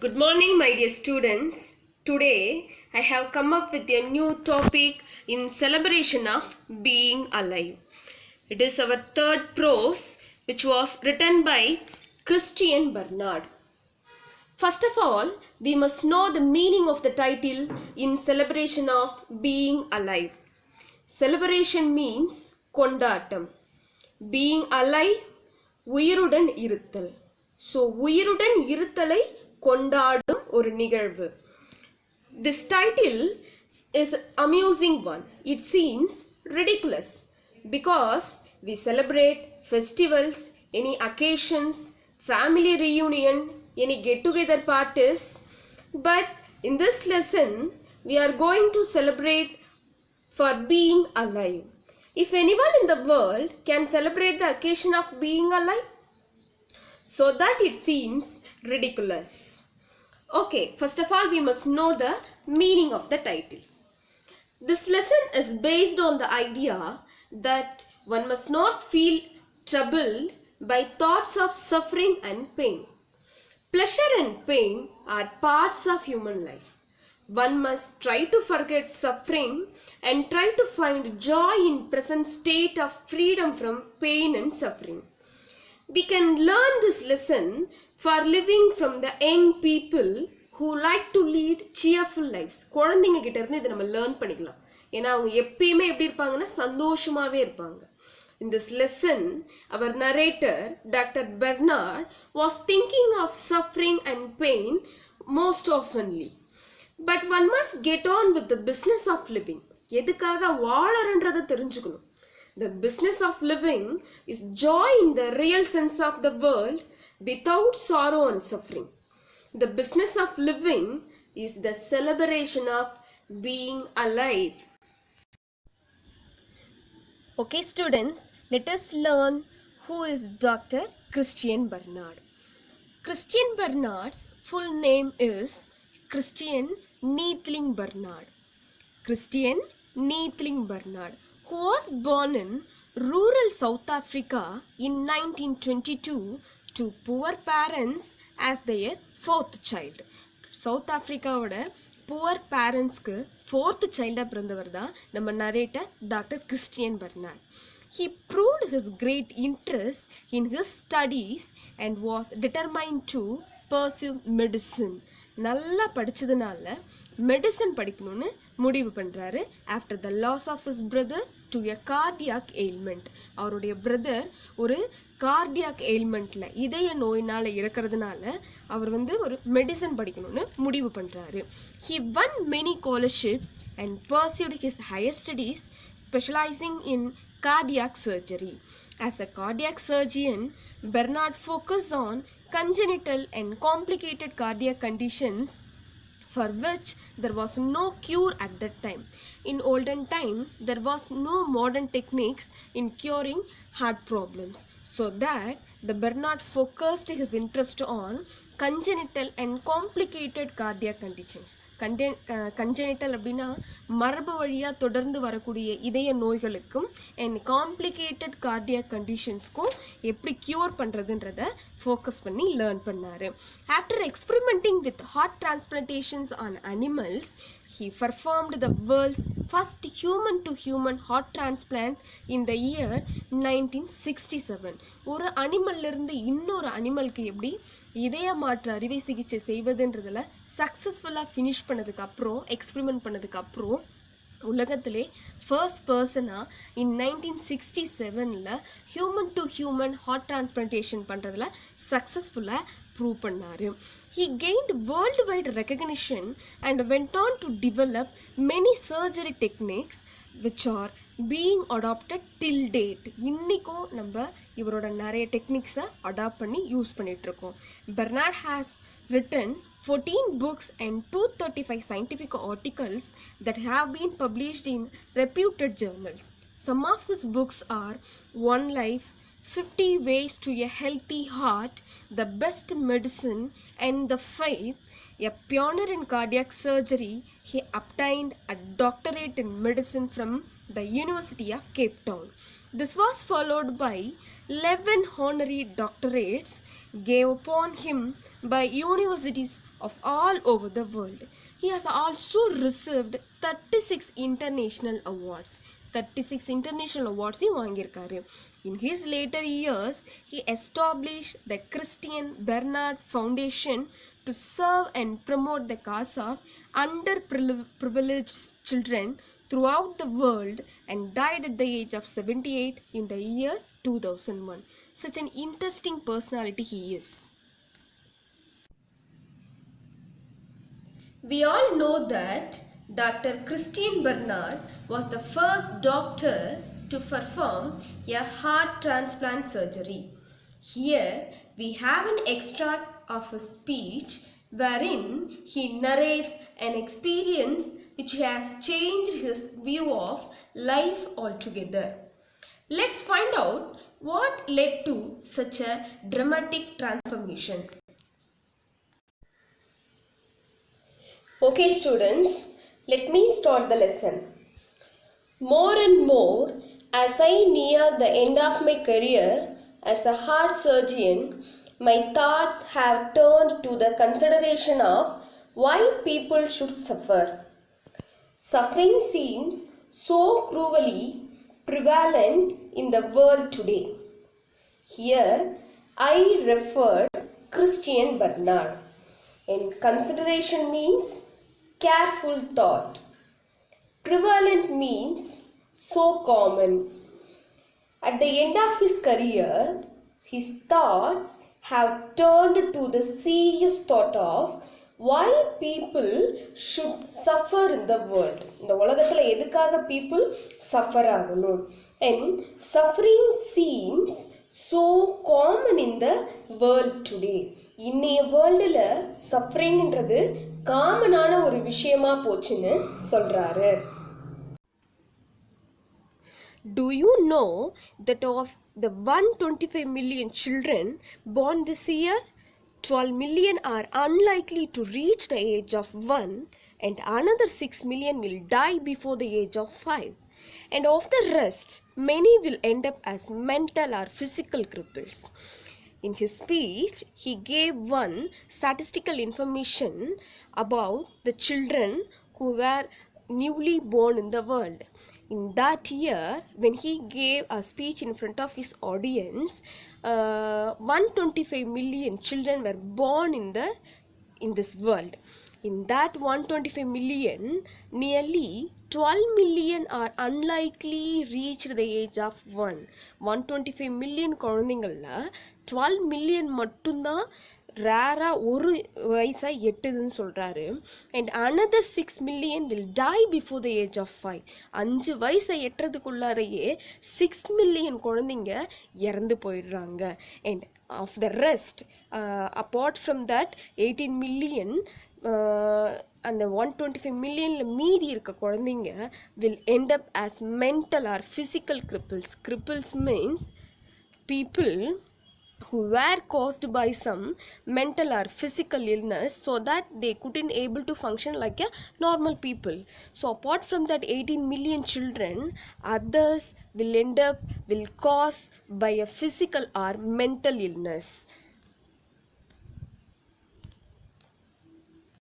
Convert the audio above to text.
Good morning, my dear students. Today I have come up with a new topic in celebration of being alive. It is our third prose, which was written by Christian Bernard. First of all, we must know the meaning of the title in celebration of being alive. Celebration means கொண்டாட்டம். Being alive, உயிருடன் இருத்தல். So, உயிருடன் இருத்தலை கொண்டாடும் ஒரு நிகழ்வு. This title is amusing one. It seems ridiculous because we celebrate festivals, any occasions, family reunion, any get-together parties. But in this lesson, we are going to celebrate for being alive. If anyone in the world can celebrate the occasion of being alive, so that it seems ridiculous. Okay, first of all, we must know the meaning of the title. This lesson is based on the idea that one must not feel troubled by thoughts of suffering and pain. Pleasure and pain are parts of human life. One must try to forget suffering and try to find joy in present state of freedom from pain and suffering. We can learn this lesson for living from the young people who like to lead cheerful lives. குழந்தைங்க கிட்ட இருந்து இதை நம்ம learn பண்ணிக்கலாம். ஏன்னா அவங்க எப்பயுமே எப்படி இருப்பாங்கன்னா சந்தோஷமாவே இருப்பாங்க. In this lesson, our narrator, Dr. Bernard, was thinking of suffering and pain most oftenly. But one must get on with the business of living. எதுக்காக வாழறன்றதை தெரிஞ்சுக்கணும். The business of living is joy in the real sense of the word without sorrow and suffering. The business of living is the celebration of being alive. Okay, students, let us learn who is Dr. Christian Bernard. Christian Bernard's full name is Christian Neethling Bernard. Christian Neethling Bernard, who was born in rural South Africa in 1922 to poor parents as their fourth child. South Africaவோட poor parentsக்கு fourth child பிறந்தவர் தான் நம்ம narrator Dr. Christian Bernard. He proved his great interest in his studies and was determined to pursue medicine. நல்லா படிச்சதுனால medicine படிக்கணும்னு முடிவு பண்றாரு. After the loss of his brother to a cardiac ailment. அவருடைய brother ஒரு கார்டியாக் எயில்மெண்ட்ல இதய நோயினால இறக்கிறதுனால அவர் ஒரு மெடிசன் படிக்கணும்னு முடிவு பண்றாரு. He won many scholarships and pursued his higher studies, specializing in cardiac surgery. As a cardiac surgeon, Bernard focused on congenital and complicated cardiac conditions for which there was no cure at that time. In olden time, there was no modern techniques in curing heart problems. So that the Bernard focused his interest on congenital and complicated cardiac conditions. Congenital அப்படின்னா மரபு வழியாக தொடர்ந்து வரக்கூடிய இதய நோய்களுக்கும் and complicated cardiac கண்டிஷன்ஸ்க்கும் எப்படி cure பண்ணுறதுன்றத ஃபோக்கஸ் பண்ணி லேர்ன் பண்ணார். After experimenting with heart transplantations on animals, he performed the world's first human to human heart transplant in the year 1967. ஒரு அனிமல்ல இருந்து இன்னொரு அனிமலுக்கு எப்படி இதய மாற்று அறுவை சிகிச்சை செய்வதுன்றதுல சக்ஸஸ்ஃபுல்லாக ஃபினிஷ் பண்ணதுக்கு அப்புறம் எக்ஸ்பெரிமெண்ட் பண்ணதுக்கு அப்புறம் உலகத்திலே ஃபர்ஸ்ட் பர்சனாக in 1967 human to human heart transplantation பண்ணுறதுல சக்ஸஸ்ஃபுல்லாக ப்ரூவ் பண்ணார். He gained worldwide recognition and went on to develop many surgery techniques which are being adopted till date. இன்னிக்கும் நம்ம இவரோட நிறைய டெக்னிக்ஸை அடாப்ட் பண்ணி யூஸ் பண்ணிகிட்ருக்கோம். Bernard has written 14 books and 235 scientific articles that have been published in reputed journals. Some of his books are One Life, 50 Ways to a Healthy Heart, The Best Medicine, and The Faith. A pioneer in cardiac surgery, he obtained a doctorate in medicine from the University of Cape Town. This was followed by 11 honorary doctorates gave upon him by universities of all over the world. He has also received 36 international awards. 36 international awards he வாங்கியிருக்காரு. In his later years, he established the Christian Bernard Foundation to serve and promote the cause of underprivileged children throughout the world and died at the age of 78 in the year 2001. Such an interesting personality he is. We all know that Dr. Christian Bernard was the first doctor to perform a heart transplant surgery. Here we have an extract of a speech wherein he narrates an experience which has changed his view of life altogether. Let's find out what led to such a dramatic transformation. Okay students, let me start the lesson. More and more, as I near the end of my career as a heart surgeon, my thoughts have turned to the consideration of why people should suffer. Suffering seems so cruelly prevalent in the world today. Here, I referred Christian Bernard, and consideration means careful thought. Prevalent means so common. At the end of his career, his thoughts have turned to the serious thought of why people should suffer in the world. இந்த உலகத்துல எதுக்காக people suffer ஆகணும்? And suffering seems so common in the world today. இன்னைய வேர்ல்டுல சஃபரிங்ன்றது காமனான ஒரு விஷயமா போச்சுன்னு சொல்றாரு. Do you know that of the 125 million children born this year, 12 million are unlikely to reach the age of 1 and another 6 million will die before the age of 5. And of the rest, many will end up as mental or physical cripples. In his speech, he gave one statistical information about the children who were newly born in the world. In that year, when he gave a speech in front of his audience, 125 million children were born in this world. In that 125 million, nearly 12 million are unlikely reached the age of 1. 125 million குழந்தைங்கள்ல 12 million மட்டும்தான் ரேரா ஒரு வயசா எட்டுதுன்னு சொல்றாரு. And another 6 million will die before the age of 5. 5 வயசை எட்டுறதுக்குள்ளாரையே 6 million குழந்தைங்க இறந்து போயிடுறாங்க. And of the rest, apart from that 18 million, அந்த 125 மில்லியன்ல மீதி இருக்க குழந்தைங்க will end up as mental or physical cripples. Cripples means people who were caused by some mental or physical illness so that they couldn't able to function like a normal people. So apart from that 18 million children, others will end up will caused by a physical or mental illness.